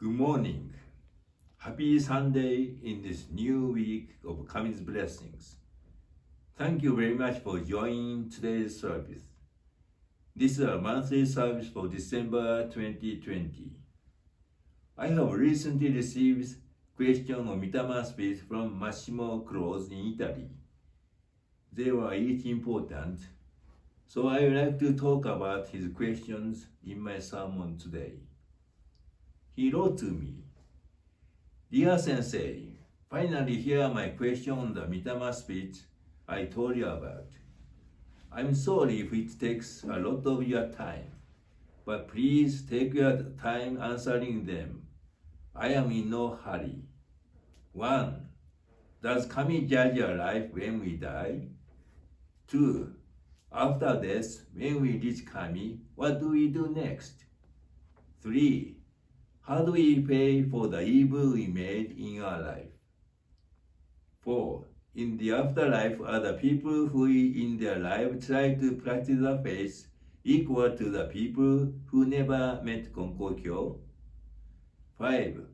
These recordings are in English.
Good morning. Happy Sunday in this new week of Kami's blessings. Thank you very much for joining today's service. This is our monthly service for December 2020. I have recently received question on Mitama speech from Massimo Croce in Italy. They were each important, so I would like to talk about his questions in my sermon today. He wrote to me, "Dear Sensei, finally hear my question on the Mitama speech I told you about. I'm sorry if it takes a lot of your time, but please take your time answering them. I am in no hurry. 1. Does Kami judge our life when we die? 2. After death, when we reach Kami, what do we do next? 3. How do we pay for the evil we made in our life? 4. In the afterlife, are the people who in their life try to practice the faith equal to the people who never met Konko Church? 5.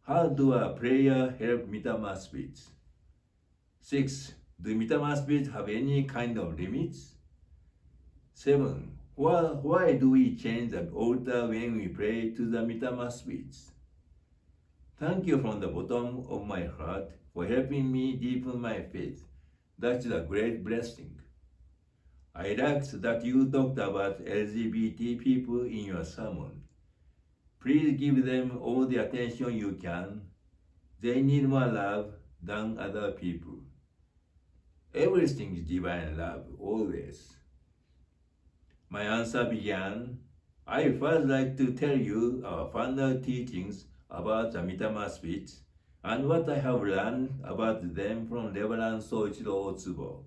How do a prayer help Mitama speech? 6. Do Mitama speech have any kind of limits? 7. Why do we change the altar when we pray to the Mitama speech? Thank you from the bottom of my heart for helping me deepen my faith. That's a great blessing. I liked that you talked about LGBT people in your sermon. Please give them all the attention you can. They need more love than other people. Everything is divine love, always." My answer began, "I first like to tell you our founder teachings about the Mitama speech and what I have learned about them from Reverend Soichiro Otsubo.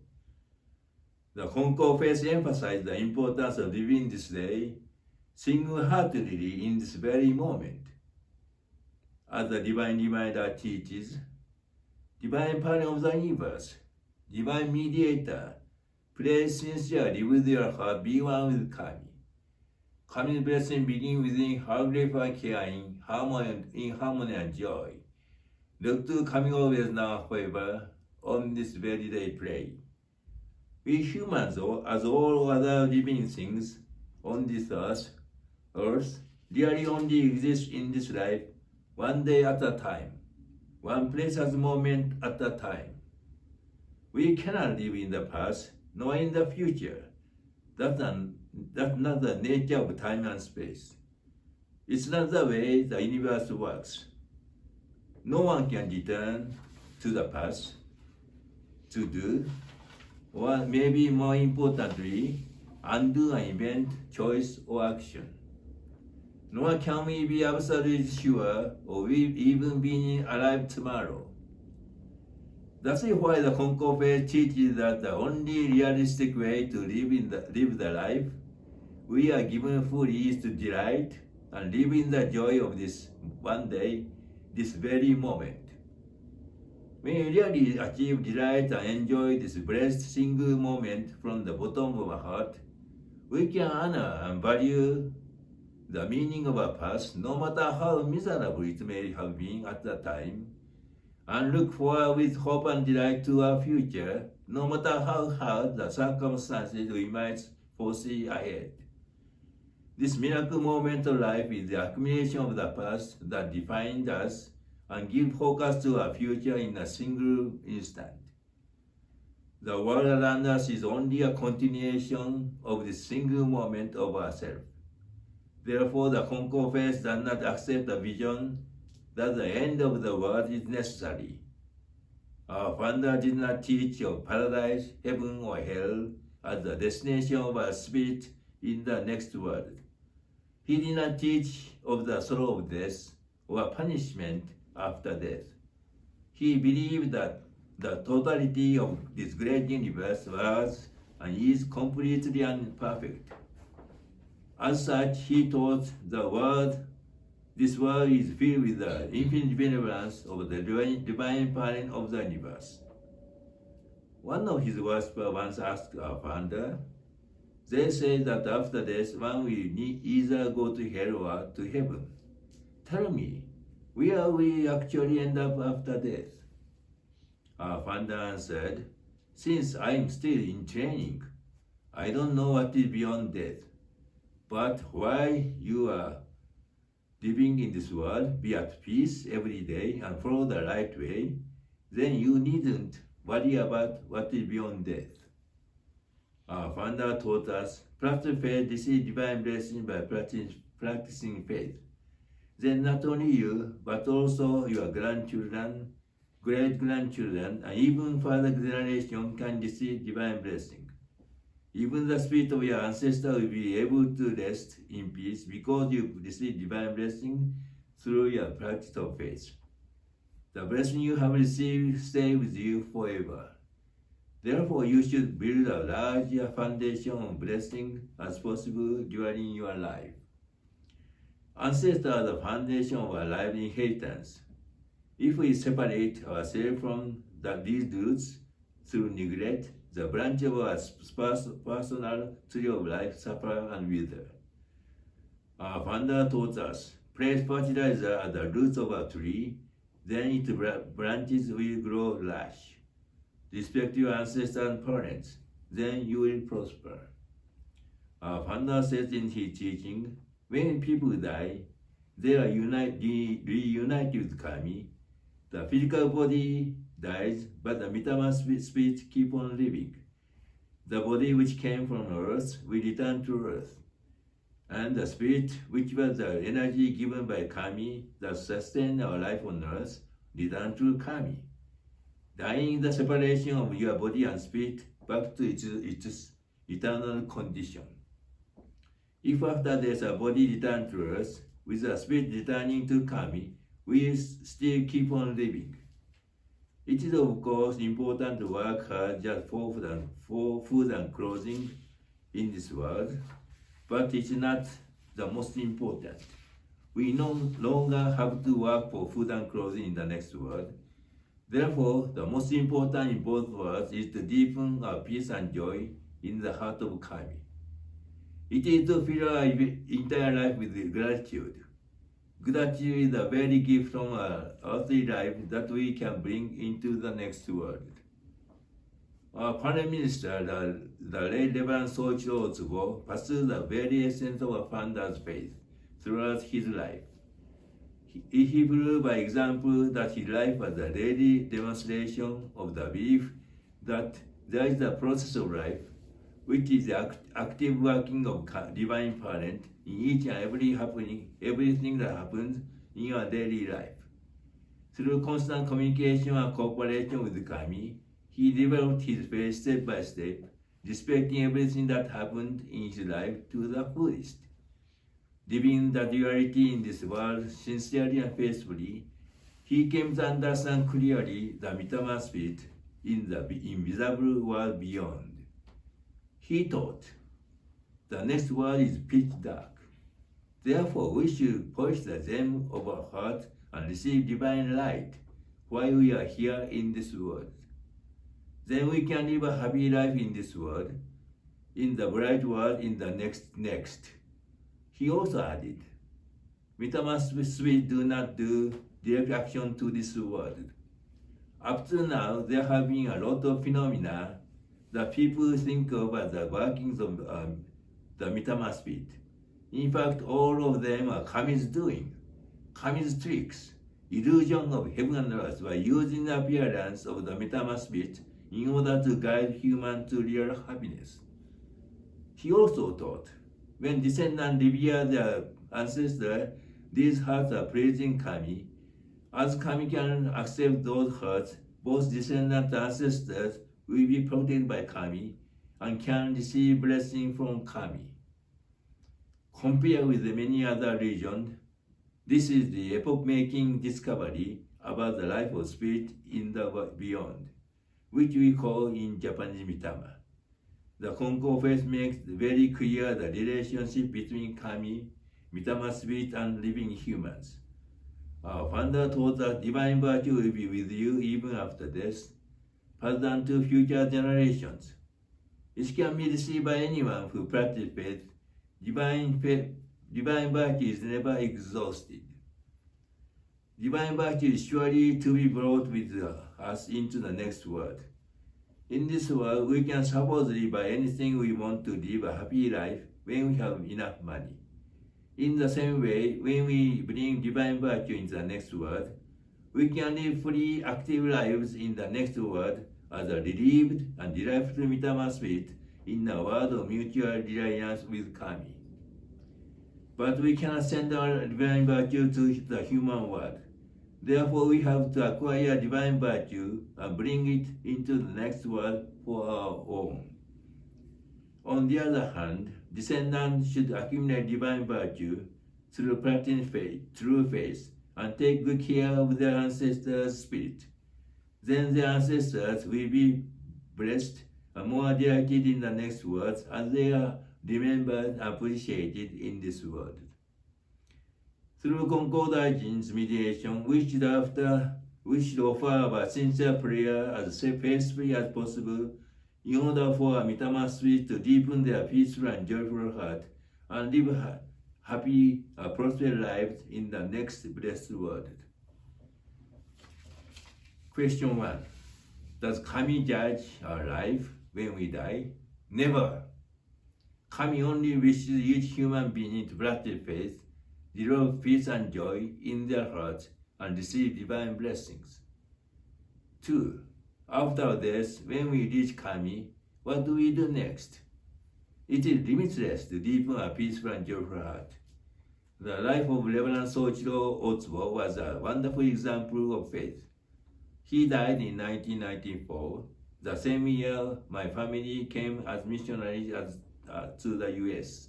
The Konko faith emphasized the importance of living this day single-heartedly in this very moment. As the Divine Reminder teaches, Divine Parent of the Universe, Divine Mediator, pray sincerely with your heart, be one with Kami. Kami's blessing begin within her grateful care in harmony and joy. Look to Kami always now forever, on this very day pray. We humans, as all other living things on this earth, really only exist in this life one day at a time, one precious moment at a time. We cannot live in the past, nor in the future. That's not the nature of time and space. It's not the way the universe works. No one can return to the past to do, or maybe more importantly, undo an event, choice, or action. Nor can we be absolutely sure of even being alive tomorrow. That's why the Konko faith teaches that the only realistic way to live the life we are given fully is to delight and live in the joy of this one day, this very moment. When we really achieve delight and enjoy this blessed single moment from the bottom of our heart, we can honor and value the meaning of our past, no matter how miserable it may have been at the time, and look forward with hope and delight to our future, no matter how hard the circumstances we might foresee ahead. This miracle moment of life is the accumulation of the past that defined us and gives focus to our future in a single instant. The world around us is only a continuation of this single moment of ourselves. Therefore, the Konko faith does not accept the vision that the end of the world is necessary. Our founder did not teach of paradise, heaven, or hell as the destination of our spirit in the next world. He did not teach of the sorrow of death or punishment after death. He believed that the totality of this great universe was and is completely imperfect. As such, he taught this world is filled with the infinite benevolence of the divine parent of the universe. One of his worshippers once asked our founder, "They say that after death, one will either go to hell or to heaven. Tell me, where we actually end up after death? Our founder answered, since I am still in training, I don't know what is beyond death. But while you are living in this world, be at peace every day and follow the right way, then you needn't worry about what is beyond death. Our founder taught us, practice faith, receive divine blessing by practicing faith. Then not only you, but also your grandchildren, great-grandchildren, and even further generation can receive divine blessing. Even the spirit of your ancestor will be able to rest in peace because you receive divine blessing through your practice of faith. The blessing you have received stay with you forever. Therefore, you should build a larger foundation of blessing as possible during your life. Ancestors are the foundation of our life inheritance. If we separate ourselves from these roots through neglect, the branch of our personal tree of life suffer and wither. Our founder taught us, place fertilizer at the roots of a tree, then its branches will grow lush. Respect your ancestors and parents, then you will prosper. Our founder says in his teaching, when people die, they are reunited with Kami. The physical body dies, but the Mitama spirit keeps on living. The body which came from earth will return to earth. And the spirit, which was the energy given by Kami that sustained our life on earth, return to Kami. Dying the separation of your body and spirit back to its eternal condition. If after death a body returns to earth, with the spirit returning to Kami, we still keep on living. It is of course important to work hard just for food and clothing in this world, but it's not the most important. We no longer have to work for food and clothing in the next world. Therefore, the most important in both worlds is to deepen our peace and joy in the heart of Kami. It is to fill our entire life with gratitude. Gratitude is the very gift from our earthly life that we can bring into the next world. Our Prime Minister, the late Reverend Soichiro Otsubo, pursued the very essence of our founder's faith throughout his life. He proved by example that his life was a daily demonstration of the belief that there is a process of life, which is the active working of divine parent in each and everything that happens in your daily life. Through constant communication and cooperation with Kami, he developed his faith step by step, respecting everything that happened in his life to the fullest. Living the duality in this world sincerely and faithfully, he came to understand clearly the Mitama spirit in the invisible world beyond. He taught, the next world is pitch dark. Therefore, we should polish the gem of our heart and receive divine light while we are here in this world. Then we can live a happy life in this world, in the bright world in the next. He also added, Mitama spirit do not do direct action to this world. Up to now, there have been a lot of phenomena that people think of as the workings of the Mitama spirit. In fact, all of them are Kami's doing, Kami's tricks, illusion of heaven and earth by using the appearance of the Mitama spirit in order to guide humans to real happiness. He also taught, when descendants revere their ancestors, these hearts are praising Kami. As Kami can accept those hearts, both descendants and ancestors will be protected by Kami and can receive blessing from Kami. Compared with many other religions, this is the epoch-making discovery about the life of spirit in the beyond, which we call in Japanese Mitama. The Konko faith makes very clear the relationship between Kami, Mitama spirit, and living humans. Our founder taught that divine virtue will be with you even after death, passed on to future generations. It can be received by anyone who practices faith. Divine virtue is never exhausted. Divine virtue is surely to be brought with us into the next world. In this world, we can supposedly buy anything we want to live a happy life when we have enough money. In the same way, when we bring divine virtue into the next world, we can live free, active lives in the next world as a relieved and delightful Mitama spirit in a world of mutual reliance with Kami. But we cannot send our divine virtue to the human world. Therefore, we have to acquire divine virtue and bring it into the next world for our own. On the other hand, descendants should accumulate divine virtue through practicing faith, true faith, and take good care of their ancestors' spirit. Then their ancestors will be blessed and more delighted in the next world as they are remembered and appreciated in this world. Through Konko Daijin's mediation, we should offer our sincere prayer as faithfully as possible in order for our Mitama spirit to deepen their peaceful and joyful heart and live happy, prosperous lives in the next blessed world. Question 1. Does Kami judge our life when we die? Never. Kami only wishes each human being to practice faith, develop peace and joy in their hearts, and receive divine blessings. 2. After death, when we reach Kami, what do we do next? It is limitless to deepen a peaceful and joyful heart. The life of Reverend Soichiro Otsubo was a wonderful example of faith. He died in 1994. The same year, my family came as missionaries to the US.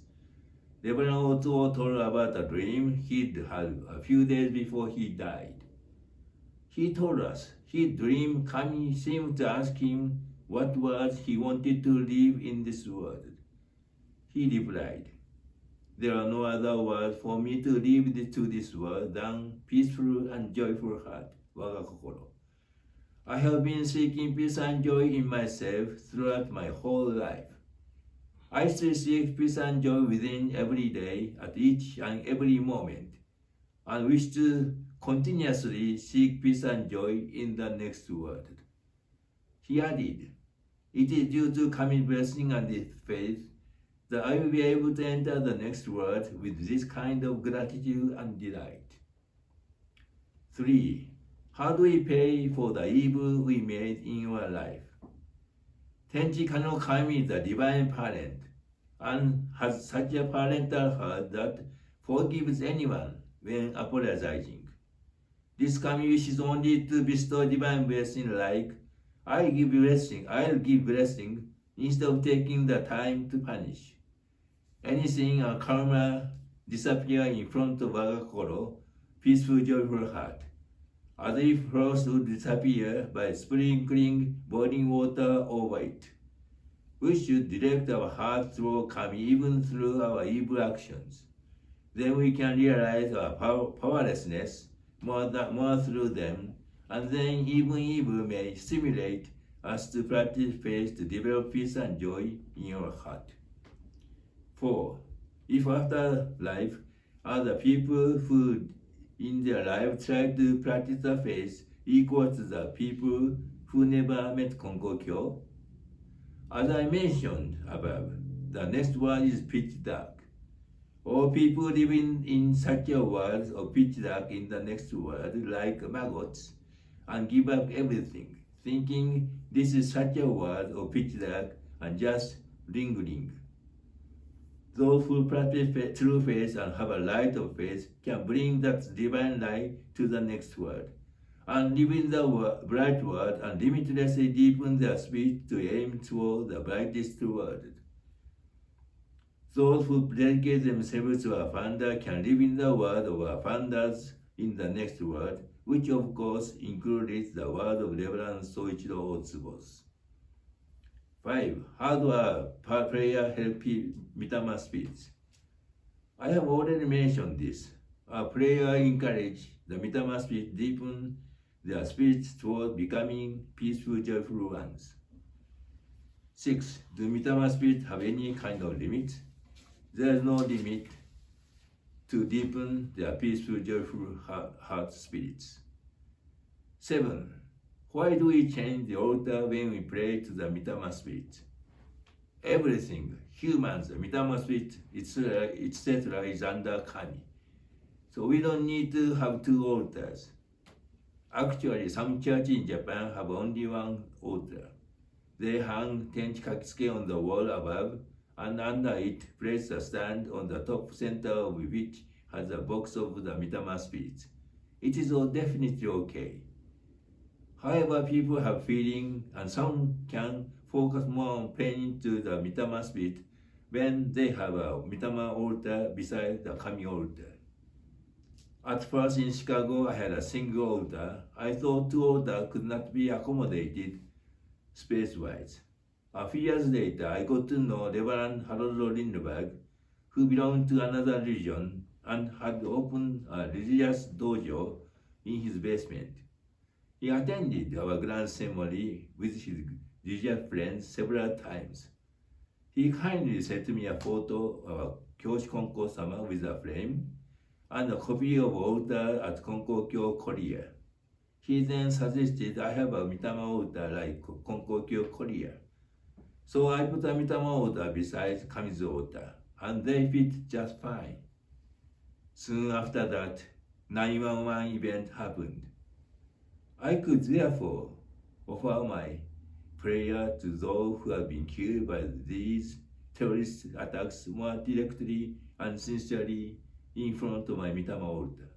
Reverend Otsubo told about a dream he'd had a few days before he died. He told us he dreamed Kami seemed to ask him what words he wanted to live in this world. He replied, "There are no other words for me to live to this world than peaceful and joyful heart, waga kokoro. I have been seeking peace and joy in myself throughout my whole life. I still seek peace and joy within every day, at each and every moment, and wish to continuously seek peace and joy in the next world." He added, "It is due to Kami's blessing and his faith that I will be able to enter the next world with this kind of gratitude and delight." 3. How do we pay for the evil we made in our life? Tenchi Kano Kami is the divine parent and has such a parental heart that forgives anyone when apologizing. This Kami wishes only to bestow divine blessing like, I'll give blessing instead of taking the time to punish. Anything or karma disappear in front of Wagakoro, peaceful, joyful heart, as if frost would disappear by sprinkling boiling water over it. We should direct our heart through Kami even through our evil actions. Then we can realize our powerlessness more through them, and then even evil may stimulate us to practice faith to develop peace and joy in our heart. 4. If after life other people who in their life try to practice the faith equal to the people who never met Konko Kyo, as I mentioned above, the next world is pitch dark. All people living in such a world of pitch dark in the next world like maggots and give up everything, thinking this is such a world of pitch dark and just lingering. Those who practice true faith and have a light of faith can bring that divine light to the next world, and live in the bright world and limitlessly deepen their spirit to aim toward the brightest world. Those who dedicate themselves to our founder can live in the world of our founders in the next world, which of course includes the world of Reverend Soichiro Otsubo's. 5. How do our prayer help Mitama spirits? I have already mentioned this. Our prayer encourages the Mitama spirit deepen their spirits toward becoming peaceful, joyful ones. 6. Do Mitama spirits have any kind of limit? There is no limit. to deepen their peaceful, joyful heart spirits. 7. Why do we change the altar when we pray to the Mitama spirit? Everything, humans, the Mitama spirit, etc., is under Kami. So we don't need to have two altars. Actually, some churches in Japan have only one altar. They hang tenkakisuke on the wall above, and under it, place a stand on the top center of which has a box of the Mitama spirit. It is all definitely okay. However, people have feeling, and some can focus more on praying to the Mitama spirit when they have a Mitama altar beside the Kami altar. At first in Chicago, I had a single altar. I thought two altars could not be accommodated space-wise. A few years later, I got to know Reverend Harold Lindbergh, who belonged to another religion and had opened a religious dojo in his basement. He attended our grand ceremony with his religious friends several times. He kindly sent me a photo of Kyoshi Konko-sama with a flame and a copy of altar at Konko Korea. He then suggested I have a Mitama altar like Konko Korea. So I put a Mitama altar beside Kami's altar, and they fit just fine. Soon after that, 911 event happened. I could therefore offer my prayer to those who have been killed by these terrorist attacks more directly and sincerely in front of my Mitama altar.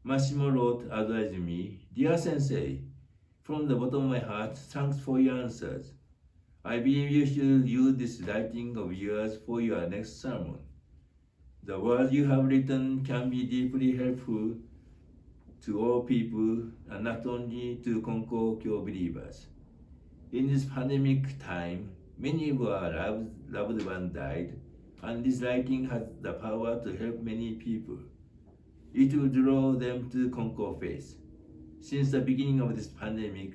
Massimo wrote advising me, "Dear Sensei, from the bottom of my heart, thanks for your answers. I believe you should use this writing of yours for your next sermon. The words you have written can be deeply helpful to all people and not only to Konko believers. In this pandemic time, many of our loved ones died, and this writing has the power to help many people. It will draw them to Konko faith. Since the beginning of this pandemic,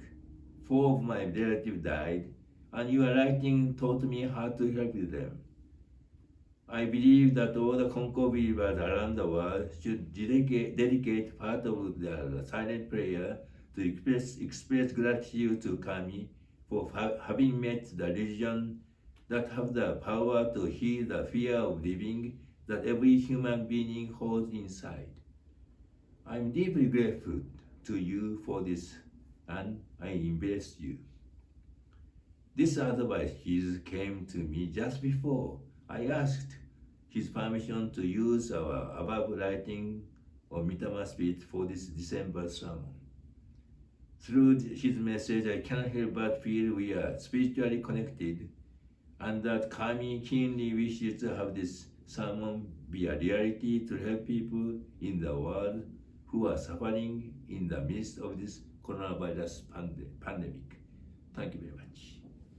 4 of my relatives died, and your writing taught me how to help them. I believe that all the Konko believers around the world should dedicate part of their silent prayer to express gratitude to Kami for having met the religion that have the power to heal the fear of living that every human being holds inside. I'm deeply grateful to you for this, and I embrace you." This advice came to me just before I asked his permission to use our above writing of Mitama Spirit for this December sermon. Through his message, I cannot help but feel we are spiritually connected, and that Kami keenly wishes to have this sermon be a reality to help people in the world who are suffering in the midst of this coronavirus pandemic. Thank you very much.